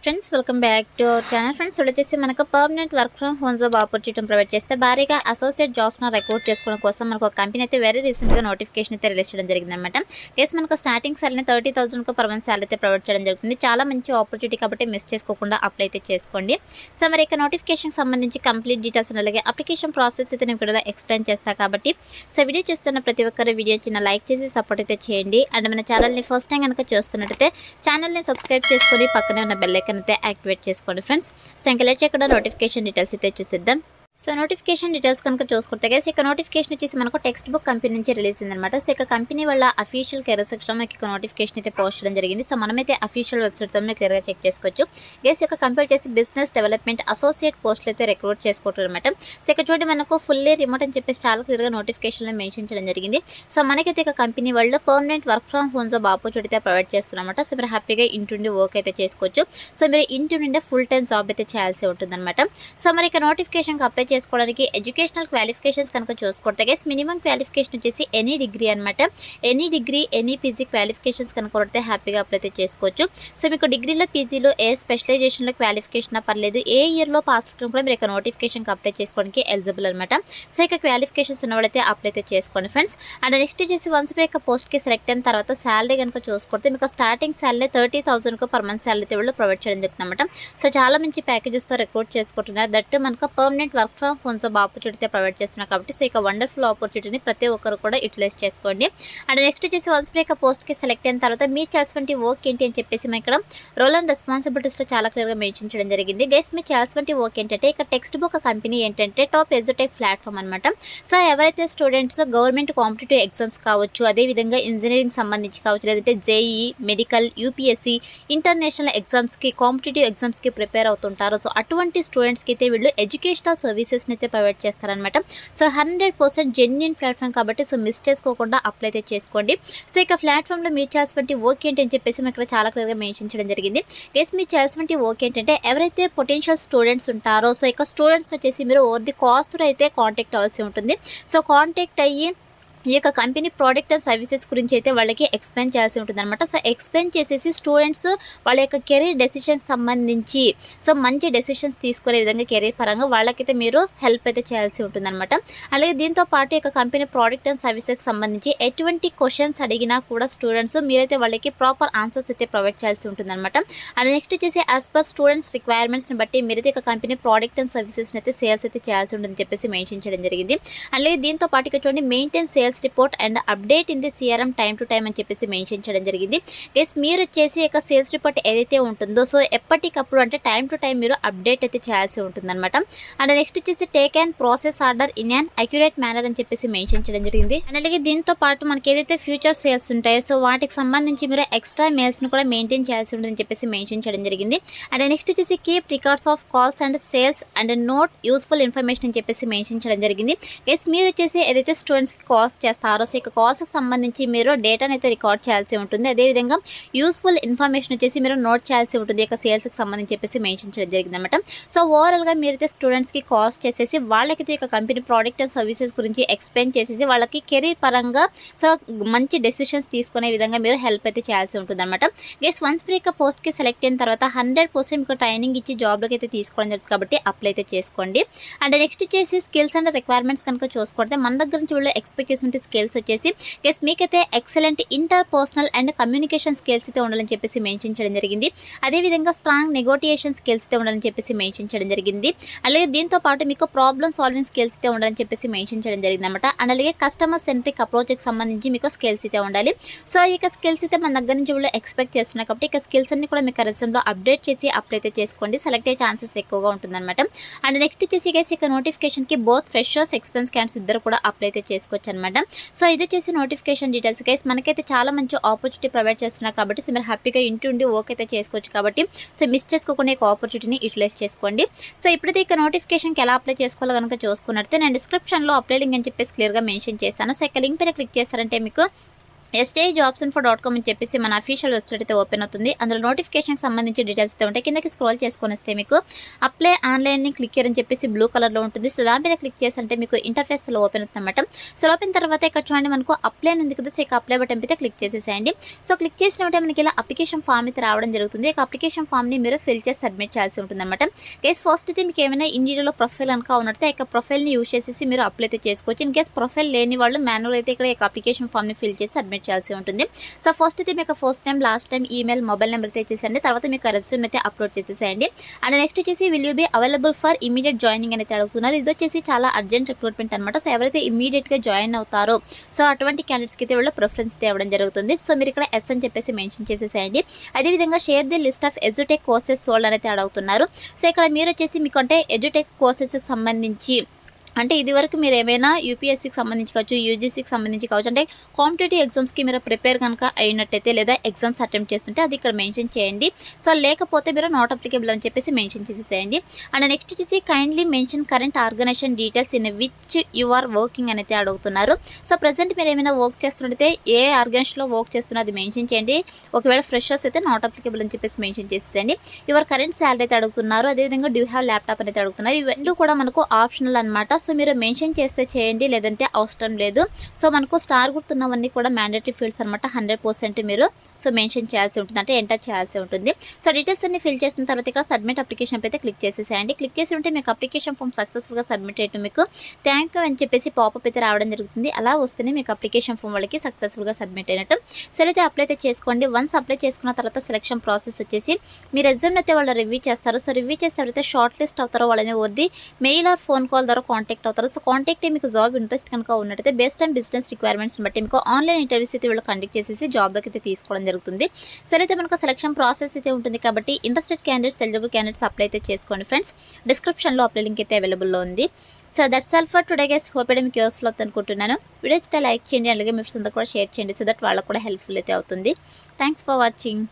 Friends, welcome back to our channel. Friends, వచ్చేసి మనకు permanent work from home job opportunity provide చేస్తే భారీగా associate జాబ్స్ను recruit చేసుకోవడం కోసం మనకు ఒక కంపెనీ అయితే వెరీ రీసెంట్గా నోటిఫికేషన్ అయితే రిలీజ్ చేయడం జరిగిందనమాట. కేసు మనకు starting salary 30,000 per month salary అయితే ప్రొవైడ్ చేయడం జరుగుతుంది. చాలా మంచి ఆపర్చునిటీ కాబట్టి మిస్ చేసుకోకుండా అప్లై అయితే చేసుకోండి. సో మరి ఇక నోటిఫికేషన్ సంబంధించి కంప్లీట్ డీటెయిల్స్ అలాగే అప్లికేషన్ ప్రాసెస్ అయితే నేను ఇక్కడ ఎక్స్ప్లెయిన్ చేస్తాను కాబట్టి సో వీడియో చూస్తున్న ప్రతి ఒక్కరు వీడియో చిన్న లైక్ చేసి సపోర్ట్ అయితే చేయండి. అండ్ మన ఛానల్ని ఫస్ట్ టైం కనుక చూస్తున్నట్టయితే ఛానల్ని సబ్స్క్రైబ్ చేసుకొని పక్కనే ఉన్న బెల్ ఐకాన్ అయితే యాక్టివేట్ చేసుకోండి ఫ్రెండ్స్. సో ఇంకా లేట్ చేయకుండా నోటిఫికేషన్ డీటెయిల్స్ అయితే చూసేద్దాం. సో నోటిఫికేషన్ డీటెయిల్స్ కనుక చూసుకుంటే గైస్ ఇక నోటిఫికేషన్ వచ్చేసి మనకు టెక్స్ట్ బుక్ కంపెనీ నుంచి రిలీజ్ అయిందనమాట. సో ఇక కంపెనీ వాళ్ళ అఫీషియల్ కెరీర్ సెక్షన్లో మనకి ఇక నోటిఫికేషన్ అయితే పోస్ట్ చేయడం జరిగింది. సో మనమైతే అఫీషియల్ వెబ్సైట్తో క్లియర్గా చెక్ చేసుకోవచ్చు. గైస్ ఇక కంపేర్ చేసి బిజినెస్ డెవలప్మెంట్ అసోసియేట్ పోస్టులు అయితే రిక్రూట్ చేసుకోవటం అనమాట. సో ఇక్కడ చూడండి మనకు ఫుల్లీ రిమోట్ అని చెప్పేసి చాలా క్లియర్గా నోటిఫికేషన్లో మెన్షన్ చేయడం జరిగింది. సో మనకైతే ఇక కంపెనీ వాళ్ళు permanent work from home job opportunity అయితే ప్రొవైడ్ చేస్తున్నమాట. సో మీరు హ్యాపీగా ఇంటి వర్క్ అయితే చేసుకోవచ్చు. సో మీరు ఇంటి నుండే ఫుల్ టైం జాబ్ అయితే చేయాల్సి ఉంటుందన్నమాట. సో మరి ఇక నోటిఫికేషన్కి అప్లై చేసుకోవడానికి ఎడ్యుకేషనల్ క్వాలిఫికేషన్స్ కనుక చూసుకుంటే గైస్ మినిమం క్వాలిఫికేషన్ వచ్చేసి ఎనీ డిగ్రీ అనమాట. Any degree any PG qualifications కనుక కొడితే హ్యాపీగా అప్లై అయితే చేసుకోవచ్చు. సో మీకు డిగ్రీలో పీజీలో ఏ స్పెషలైజేషన్లో క్వాలిఫికేషన్ పర్లేదు, ఏ ఇయర్లో పాస్ అవడం కూడా మీరు ఇక నోటిఫికేషన్కి అప్లై చేసుకోవడానికి ఎలిజిబుల్ అనమాట. సో ఇక క్వాలిఫికేషన్స్ ఉన్నవాళ్ళైతే అప్లై అయితే చేసుకోండి ఫ్రెండ్స్. అండ్ నెక్స్ట్ వచ్చేసి వన్స్ మీరు ఇక పోస్ట్కి సెలెక్ట్ అయిన తర్వాత శాలరీ కనుక చూసుకుంటే మీకు starting salary 30,000 per month salary వీళ్ళు ప్రొవైడ్ చేయడం జరుగుతుంది అనమాట. సో చాలా మంచి ప్యాకేజెస్తో రిక్రూట్ చేసుకుంటున్నారు. దట్ మనకు permanent work from home job opportunity provide చేస్తున్నారు కాబట్టి సో ఇక వండర్ఫుల్ ఆపర్చునిటీని ప్రతి ఒక్కరు కూడా యూటిలైజ్ చేసుకోండి. అండ్ నెక్స్ట్ వచ్చేసి వన్స్ మీరు ఇక పోస్ట్కి సెలెక్ట్ అయిన తర్వాత మీరు చేయాల్సిన వర్క్ ఏంటి అని చెప్పేసి మనం ఇక్కడ రోల్ అండ్ రెస్పాన్సిబిలిటీస్లో చాలా క్లియర్గా మెన్షన్ చేయడం జరిగింది. గైస్ మీరు చేయాల్సిన వర్క్ ఏంటంటే ఇక టెక్స్ట్ బుక్ కంపెనీ ఏంటంటే టాప్ ఎడ్యుటెక్ ప్లాట్ఫామ్ అనమాట. సో ఎవరైతే స్టూడెంట్స్ గవర్నమెంట్ కాంపిటేటివ్ ఎగ్జామ్స్కి కావచ్చు, అదేవిధంగా ఇంజనీరింగ్ సంబంధించి కావచ్చు, లేదంటే జేఈ, మెడికల్, యూపీఎస్సీ, ఇంటర్నేషనల్ ఎగ్జామ్స్కి, కాంపిటేటివ్ ఎగ్జామ్స్కి ప్రిపేర్ అవుతుంటారు. సో అటువంటి స్టూడెంట్స్కి అయితే వీళ్ళు ఎడ్యుకేషనల్ సర్వీసెస్ని అయితే ప్రొవైడ్ చేస్తారనమాట. సో 100% జెన్యూన్ ప్లాట్ఫామ్ కాబట్టి సో మిస్ చేసుకోకుండా అప్లై అయితే చేసుకోండి. సో ఇక ప్లాట్ఫామ్లో మీరు చేయాల్సిన వర్క్ ఏంటి అని చెప్పేసి మేము ఇక్కడ చాలా క్లియర్గా మెన్షన్ చేయడం జరిగింది. గైస్ మీరు చేయాల్సిన వర్క్ ఏంటంటే ఎవరైతే పొటెన్షియల్ స్టూడెంట్స్ ఉంటారో సో ఇక స్టూడెంట్స్ వచ్చేసి మీరు ఓవర్ ది కాస్ట్ అయితే కాంటాక్ట్ అవ్వాల్సి ఉంటుంది. సో కాంటాక్ట్ అయ్యి ఈ యొక్క కంపెనీ ప్రోడక్ట్ అండ్ సర్వీసెస్ గురించి అయితే వాళ్ళకి ఎక్స్ప్లెయిన్ చేయాల్సి ఉంటుంది అనమాట. సో ఎక్స్ప్లెయిన్ చేసేసి స్టూడెంట్స్ వాళ్ళ యొక్క కెరీర్ డెసిషన్స్ సంబంధించి సో మంచి డెసిషన్స్ తీసుకునే విధంగా కెరీర్ పరంగా వాళ్ళకైతే మీరు హెల్ప్ అయితే చేయాల్సి ఉంటుంది అనమాట. అలాగే దీంతో పాటు ఈ యొక్క కంపెనీ ప్రోడక్ట్ అండ్ సర్వీసెస్కి సంబంధించి ఎటువంటి క్వశ్చన్స్ అడిగినా కూడా స్టూడెంట్స్ మీరైతే వాళ్ళకి ప్రాపర్ ఆన్సర్స్ అయితే ప్రొవైడ్ చేయాల్సి ఉంటుంది అనమాట. అండ్ నెక్స్ట్ వచ్చేసి యాజ్ పర్ స్టూడెంట్స్ రిక్వైర్మెంట్స్ని బట్టి మీరైతే ఒక కంపెనీ ప్రోడక్ట్ అండ్ సర్వీసెస్ని అయితే సేల్స్ అయితే చేయాల్సి ఉంటుందని చెప్పేసి మెన్షన్ చేయడం జరిగింది. అలాగే దీంతో పాటు ఇక్కడ చూడండి maintain sales report and update in the CRM time to time అని చెప్పేసి మెన్షన్ చేయడం జరిగింది. గైస్ మీరు వచ్చేసి ఇక సేల్స్ రిపోర్ట్ ఏదైతే ఉంటుందో సో ఎప్పటికప్పుడు అంటే టైం టు టైం మీరు అప్డేట్ అయితే చేయాల్సి ఉంటుందన్నమాట. అండ్ నెక్స్ట్ వచ్చేసి take and process order in an accurate manner అని చెప్పేసి మెన్షన్ చేయడం జరిగింది. అండ్ అలాగే దీంతో పాటు మనకి ఏదైతే ఫ్యూచర్ సేల్స్ ఉంటాయో సో వాటికి సంబంధించి మీరు ఎక్స్ట్రా మెయిల్స్ని కూడా మెయింటైన్ చేయాల్సి ఉంటుందని చెప్పేసి మెన్షన్ చేయడం జరిగింది. అండ్ నెక్స్ట్ వచ్చేసి keep records of calls and sales and note useful information అని చెప్పేసి మెన్షన్ చేయడం జరిగింది. గైస్ మీరు వచ్చేసి ఏదైతే స్టూడెంట్స్కి కాల్స్ చేస్తారో సో ఇక కాల్స్కి సంబంధించి మీరు డేటాను అయితే రికార్డ్ చేయాల్సి ఉంటుంది. అదేవిధంగా యూస్ఫుల్ ఇన్ఫర్మేషన్ వచ్చేసి మీరు నోట్ చేయాల్సి ఉంటుంది ఇక సేల్స్కి సంబంధించి చెప్పేసి మెన్షన్ చేయడం జరిగింది అనమాట. సో ఓవరాల్గా మీరైతే స్టూడెంట్స్కి కాల్స్ చేసేసి వాళ్ళకైతే ఇక కంపెనీ ప్రోడక్ట్ అండ్ సర్వీసెస్ గురించి ఎక్స్ప్లెయిన్ చేసేసి వాళ్ళకి కెరీర్ పరంగా సో మంచి డెసిషన్స్ తీసుకునే విధంగా మీరు హెల్ప్ అయితే చేయాల్సి ఉంటుంది అనమాట. గైస్ వన్స్ మీరు ఇక పోస్ట్కి సెలెక్ట్ అయిన తర్వాత 100% మీకు ట్రైనింగ్ ఇచ్చి జాబ్లోకి అయితే తీసుకోవడం జరుగుతుంది కాబట్టి అప్లై అయితే చేసుకోండి. అండ్ నెక్స్ట్ వచ్చేసి స్కిల్స్ అండ్ రిక్వైర్మెంట్స్ కనుక చూసుకుంటే మన దగ్గర నుంచి వీళ్ళు ఎక్స్పెక్ట్ చేసిన స్కిల్స్ వచ్చేసి గైస్ మీకైతే excellent inter personal and communication skills అయితే ఉండాలని చెప్పేసి మెన్షన్ చేయడం జరిగింది. అదేవిధంగా స్ట్రాంగ్ నెగోటియేషన్ స్కిల్స్ అయితే ఉండాలని చెప్పేసి మెన్షన్ చేయడం జరిగింది. అలాగే దీంతో పాటు మీకు ప్రాబ్లమ్ సాల్వింగ్ స్కిల్స్ అయితే ఉండాలని చెప్పేసి మెన్షన్ చేయడం జరిగింది అనమాట. అండ్ అలాగే కస్టమర్ సెంట్రిక్ అప్రోచ్కి సంబంధించి మీకు స్కిల్స్ అయితే ఉండాలి. సో ఇక స్కిల్స్ అయితే మన దగ్గర నుంచి వీళ్ళు ఎక్స్పెక్ట్ చేస్తున్నారు కాబట్టి ఇక స్కిల్స్ అన్ని కూడా మీకు రెజ్యూమ్లో అప్డేట్ చేసి అప్లై అయితే చేసుకోండి. సెలెక్ట్ అయ్యే ఛాన్సెస్ ఎక్కువగా ఉంటుందన్నమాట. అండ్ నెక్స్ట్ వచ్చేసి గైస్ ఇక నోటిఫికేషన్కి బోత్ ఫ్రెషర్స్ ఎక్స్పీరియన్స్ క్యాండిడేట్స్ ఇద్దరు కూడా అప్లై అయితే చేసుకోవచ్చు అనమాట. సో ఇది వచ్చేసి నోటిఫికేషన్ డీటెయిల్స్ గైస్ మనకైతే చాలా మంచి ఆపర్చునిటీ ప్రొవైడ్ చేస్తున్నారు కాబట్టి సో మీరు హ్యాపీగా ఇంటి ఉండి వర్క్ అయితే చేసుకోవచ్చు కాబట్టి సో మిస్ చేసుకోకుండా ఈ ఆపర్చునిటీని యూటిలైజ్ చేసుకోండి. సో ఇప్పుడైతే ఇక నోటిఫికేషన్కి ఎలా అప్లై చేసుకోవాలో కనుక చూసుకున్నట్లయితే నేను డిస్క్రిప్షన్లో అప్లై లింక్ అని చెప్పేసి క్లియర్గా మెన్షన్ చేశాను. సో ఇక లింక్ పైన క్లిక్ చేస్తారంటే మీకు SJobsinfo.com అని చెప్పేసి మన అఫీషియల్ వెబ్సైట్ అయితే ఓపెన్ అవుతుంది. అందులో నోటిఫికేషన్కి సంబంధించి డీటెయిల్స్ అయితే ఉంటాయి. కిందకి స్క్రోల్ చేసుకొని వస్తే మీకు అప్లై ఆన్లైన్ క్లిక్ హియర్ అని చెప్పేసి బ్లూ కలర్లో ఉంటుంది. సో దాని మీద క్లిక్ చేస్తుంటే మీకు ఇంటర్ఫేస్ ఓపెన్ అవుతుంది అనమాట. సో ఓపెన్ తర్వాత ఇక్కడ చూడండి మనకు అప్లై అని ఉంది కదా. సో ఇక అప్లై బటన్ అయితే క్లిక్ చేసేసేయండి. సో క్లిక్ చేసినట్టే మనకి ఇలా అప్లికేషన్ ఫామ్ అయితే రావడం జరుగుతుంది. ఇక అప్లికేషన్ ఫామ్ని మీరు ఫిల్ చేసి సబ్మిట్ చేయాల్సి ఉంటుంది అనమాట. కేస్ ఫస్ట్ అయితే మీకు ఏమైనా ఇండియాలో ప్రొఫైల్ కనుక ఉన్నట్టు ఇక ప్రొఫైల్ని యూజ్ చేసేసి మీరు అప్లై అయితే చేసుకోవచ్చు. ఇన్ కేస్ ప్రొఫైల్ లేని వాళ్ళు మాన్యువల్ అయితే ఇక్కడ అప్లికేషన్ ఫామ్ని ఫిల్ చేసి సబ్మిట్ చేయాల్సి ఉంటుంది. సో ఫస్ట్ అయితే మీకు first time last time email mobile number అయితే ఇచ్చేసండి. తర్వాత మీకు రెజ్యూమ్ అయితే అప్లోడ్ చేసేసేయండి. అండ్ నెక్స్ట్ వచ్చేసి will you be available for immediate joining అనేది అడుగుతున్నారు. ఇది వచ్చేసి చాలా అర్జెంట్ రిక్రూట్మెంట్ అనమాట. సో ఎవరైతే ఇమీడియట్గా జాయిన్ అవుతారో సో అటువంటి క్యాండిడేట్స్కి అయితే వీళ్ళు ప్రిఫరెన్స్ ఇవ్వడం జరుగుతుంది. సో మీరు ఇక్కడ ఎస్ అని చెప్పేసి మెన్షన్ చేసేసేయండి. అదేవిధంగా share the list of edutech courses sold అనేది అడుగుతున్నారు. సో ఇక్కడ మీరు వచ్చేసి మీకు అంటే ఎడ్యుటెక్ కోర్సెస్కి సంబంధించి అంటే ఇదివరకు మీరు ఏమైనా యూపీఎస్సీకి సంబంధించి కావచ్చు, యూజీసీకి సంబంధించి కావచ్చు, అంటే కాంపిటేటివ్ ఎగ్జామ్స్కి మీరు ప్రిపేర్ కనుక అయినట్టయితే లేదా ఎగ్జామ్స్ అటెంప్ట్ చేస్తుంటే అది ఇక్కడ మెన్షన్ చేయండి. సో లేకపోతే మీరు నాట్ అప్లికేబుల్ అని చెప్పేసి మెన్షన్ చేసేసేయండి. అండ్ నెక్స్ట్ వచ్చేసి kindly mention current organization details in which you are working అనేది అడుగుతున్నారు. సో ప్రజెంట్ మీరు ఏమైనా వర్క్ చేస్తుంటే ఏ ఆర్గనైజేషన్లో వర్క్ చేస్తున్నా అది మెన్షన్ చేయండి. ఒకవేళ ఫ్రెషర్స్ అయితే నాట్ అప్లికేబుల్ అని చెప్పేసి మెన్షన్ చేసేయండి. యువర్ కరెంట్ శాలరీ అయితే అడుగుతున్నారు. అదేవిధంగా డూ హ్యావ్ ల్యాప్టాప్ అనేది అడుగుతున్నారు. ఇవన్నీ కూడా మనకు ఆప్షనల్ అనమాట. సో మీరు మెన్షన్ చేస్తే చేయండి, లేదంటే అవసరం లేదు. సో మనకు స్టార్ గుర్తున్నవన్నీ కూడా మ్యాండేటరీ ఫీల్డ్స్ అనమాట. 100% మీరు సో మెన్షన్ చేయాల్సి ఉంటుంది, అంటే ఎంటర్ చేయాల్సి ఉంటుంది. సో డీటెయిల్స్ అన్ని ఫిల్ చేసిన తర్వాత ఇక్కడ సబ్మిట్ అప్లికేషన్ అయితే క్లిక్ చేసేసేయండి. క్లిక్ చేసి ఉంటే మీకు అప్లికేషన్ ఫామ్ సక్సెస్ఫుల్గా సబ్మిట్ అయ్యి మీకు థ్యాంక్ యూ అని చెప్పేసి పాపప్ అయితే రావడం జరుగుతుంది. అలా వస్తేనే మీకు అప్లికేషన్ ఫామ్ వాళ్ళకి సక్సెస్ఫుల్గా సబ్మిట్ అయినట్టు. సో అయితే అప్లై అయితే చేసుకోండి. వన్స్ అప్లై చేసుకున్న తర్వాత సెలక్షన్ ప్రాసెస్ వచ్చేసి మీ రెజ్యూమ్ అయితే వాళ్ళు రివ్యూ చేస్తారు. సో రివ్యూ చేస్తే ఎవరైతే షార్ట్ లిస్ట్ అవుతారో వాళ్ళని వద్ది మెయిల్ ఆర్ ఫోన్ కాల్ ద్వారా కాంటాక్ట్ అవుతారు. సో కాంటాక్ట్ మీకు జాబ్ ఇంట్రెస్ట్ కనుక ఉన్నట్టయితే బేస్డ్ ఆన్ బిజినెస్ రిక్వైర్మెంట్స్ బట్టి మీకు ఆన్లైన్ ఇంటర్వ్యూస్ అయితే వీళ్ళు కండక్ట్ చేసేసి జాబ్లోకి అయితే తీసుకోవడం జరుగుతుంది. సరే అయితే మనకు సెలక్షన్ ప్రాసెస్ అయితే ఉంటుంది కాబట్టి interested candidates, eligible candidates apply అయితే చేసుకోండి ఫ్రెండ్స్. డిస్క్రిప్షన్లో అప్లై లింక్ అయితే అవైలబుల్లో ఉంది. So that's all for today guys. Hope మీకు యూస్ఫుల్ అవుతుంది అనుకుంటున్నాను. వీడియో అయితే లైక్ చేయండి, అలాగే మీ ఫ్రెండ్స్ కూడా షేర్ చేయండి. సో దట్ వాళ్ళకు కూడా హెల్ప్ఫుల్ అయితే అవుతుంది. Thanks for watching.